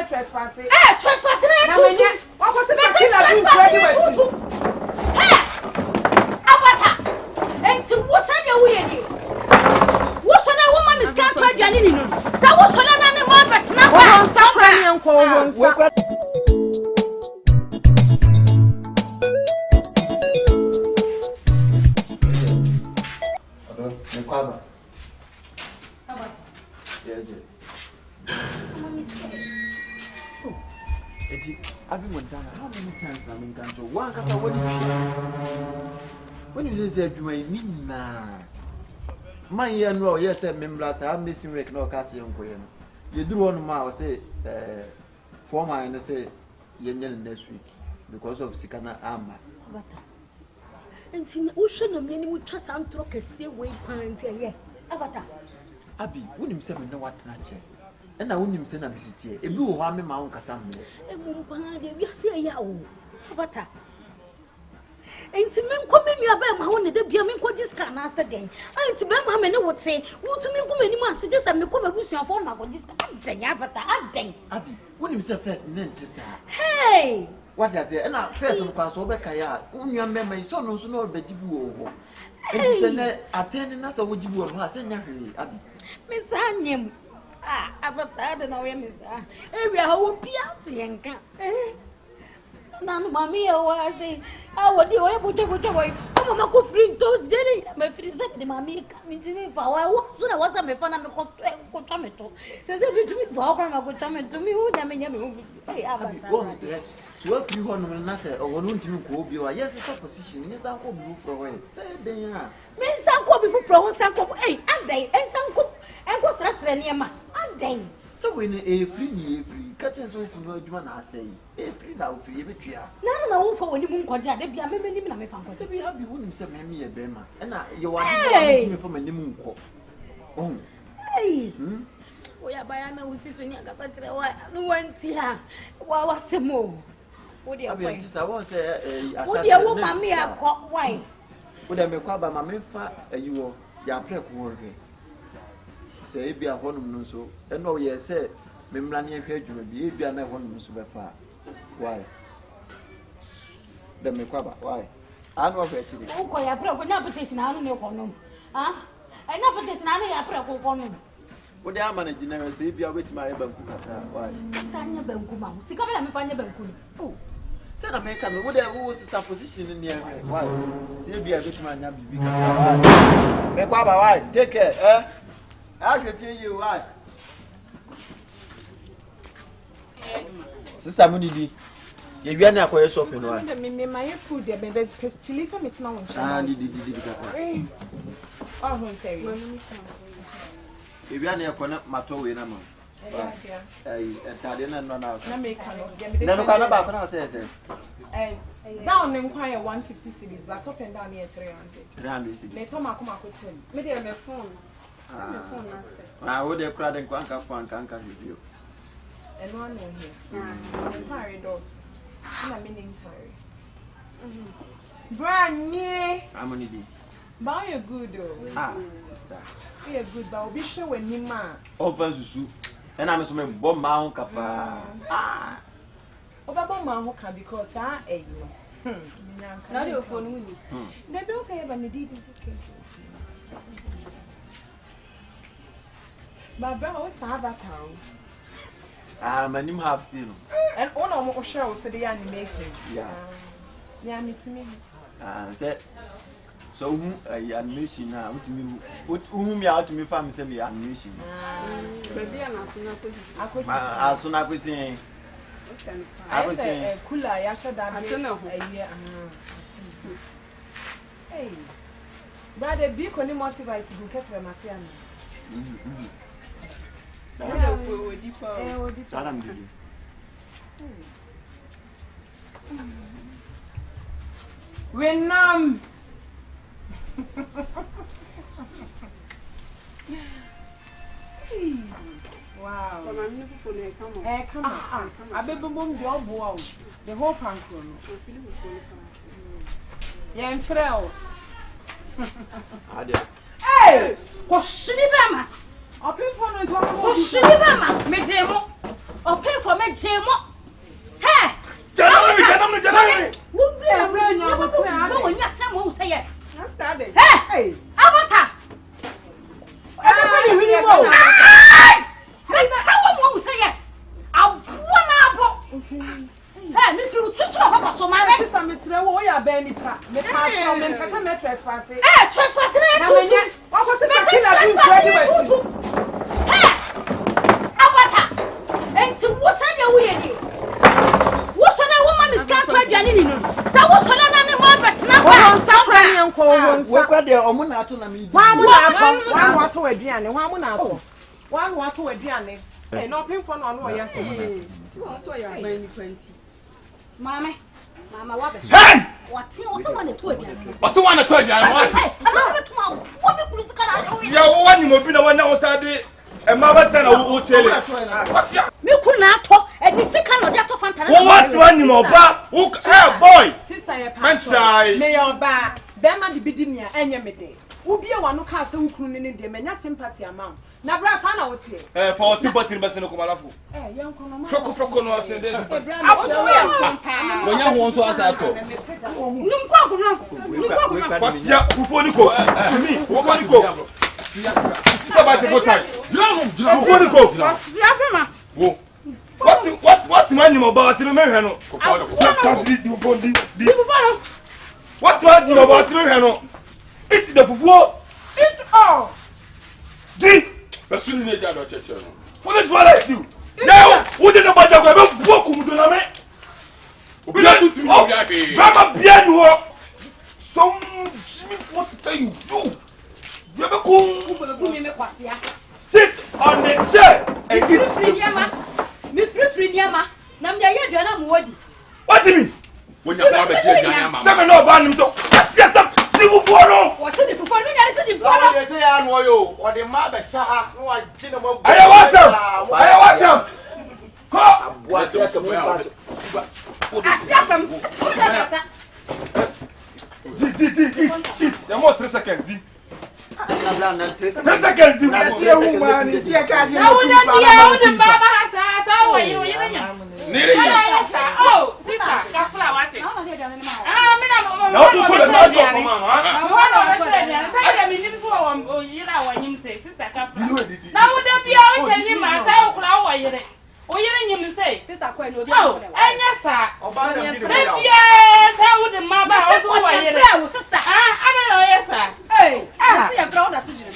trespassing. What was it? Hey, Avarta. And to what's on your way? What's on a woman is can't try Janine? So what's on an animal but not I've been with Dana. How many times I'm in control? One because I when you say to me, my year no, yes, members, I'm missing work no cassie on Koyan. You do one more, say, for my and say, Yen next week because of Sikana Amma. And in ocean of many would trust and talk a stay away pint here. Avarta. Abby, wouldn't himself know what not check. And I wouldn't send a visit here. A blue army mount Cassam. A woman, you say, Yao. Avarta. And to men come in your bed, my own, the Biamin could this can answer day. And to Bama, I would say, would to me come any messages and me come with your phone. I would just Avarta, Abby, wouldn't himself first name to say. Hey! What I say, and I first of course, over Kaya, only a member is so no sooner but you. And attending us, I would you have said, Abby. Miss Hanyam. Avarta, I don't know where Miss. Every hour be out the None, mammy, I say, I would do away. Oh, my good friend, those days, my friends, the mammy coming to me for a while. So I was a me fun of a tomato. Says every to me for a good time to me, who damn me. So what you want to answer or want to go, you are yes, it's a position. Yes, I'll go for away. Say, they are. Miss Uncle before Sanko, and they, and Sanko, and what's that near my day. So when a free, catching so from what you want to say, a free now free every tree. No, for when you won't conjure, they be a member of my family. To be happy, wouldn't say me a bema, and you are me from a new call. Oh, hey, we are by Anna who sits when you got such a one here. What was the more? What do you want? I was a woman, me a cop wife. Would I make up by my memfa a you are pregnant? Say, be a honeymoon so, and no, yes, say, Membrania heard you may be a honeymoon so far. Why? The Mekaba, why? I know where to be. Oh, I put no petition on your home. Ah, I know petition on your pregnant. What they are managing, I say, be a wait my bank. Why? Sanya Bankuma, see, come and find your bank. Oh, said American, whatever was the supposition in the air. Why? See, be a bit my nabby. Mekaba, why? Take care, eh? I should tell you why. Sister Munidi, if you are not for your shopping, why? My food, there, baby, Philip, it's now. Ah, did. Oh, sorry. If you are not connect my toe in a month. I didn't know now. Never can about us, says. Down in quite 150 cities, but up and down here 300. 300 cities. They come up with 10. Maybe I'm a phone. I would have cried and quanka fun can't with you. And one here. I'm tired of. I'm meaning tired. Brand new. How many did? Buy a good sister. Be a good, but I'll be sure when you man. Over Zuzu. And I'm assuming Bob Mount Capa. Over Bob Mount because I ate you. Now your phone with you. They don't say about the deed. But brother was Avarta. My name have seen. And all of our shows the animation. Yeah. Yeah, meet me. Said so animation now with me. Put whom you out to me family say me animation. As soon as we sing. I was saying cooler, I should have a year. Hey, brother, be only motivated to get them as young. Renam. Wow. Come on. I bet the mom job wow. The whole pancro. Yeah, and frail. Hey! Koshibama! I'll be for no Koshibama, Medemo. chemo. Hey! Janami. Someone say yes. Started. Hey! Avarta! Everybody really know. How will say yes? I'll one apple. Hey, me feel teacher papa so my Sister Miss Rewo, we are Benny Pa. Me pa chom, me pesa me trespass. Trespassing too. What was it? Trespassing too. Hey! Avarta! And to what's on your way? What's on a woman is can't try Janino? So what's on an animal but now? What are the Omunato? And not paying for no one yesterday. So you are 20. Mama, what? Hey! What? Also want to told you. What's the one I told you? I want. Yeah, one you must be the one that was at the Avarta Pokua. What's your? Me could not talk and the second of that fantasy. What one you must buy? Hey, boy! Sister, Mention. may your back. Them and the bidinia and your midday. Who be a one who can't say who couldn't in the many sympathy amount. Now, brass, Hannah would say. For sympathy in Bassino Comalafu. Young Frocco, no, I said, when you want to ask that, what's your Ufonico? To me, Ufonico. Stop by the good time. Ufonico. What's my name about Simeno? What's my name about Simeno? It's the Fufu. It's all. Drink. Foolish one like you. Now, who did about your book? Who do not make? Grandma Piano. Some what to say you do. You ever come? Sit on the chair and get free. Me free Yama. Namja Jana Modi. What do you mean? When you have a chair, seven of them. So, yes, you follow. What's it for? I said the follow. I say, I know you, or the mother Shaha, no, I didn't know. I want them. What's your the more 3 seconds. 3 seconds. Oh, you didn't say, Sister Queen. Oh, and yes, sir. Oh, yes, I wouldn't mother. Sister. I don't know, yes, sir. Hey, I see a brown decision.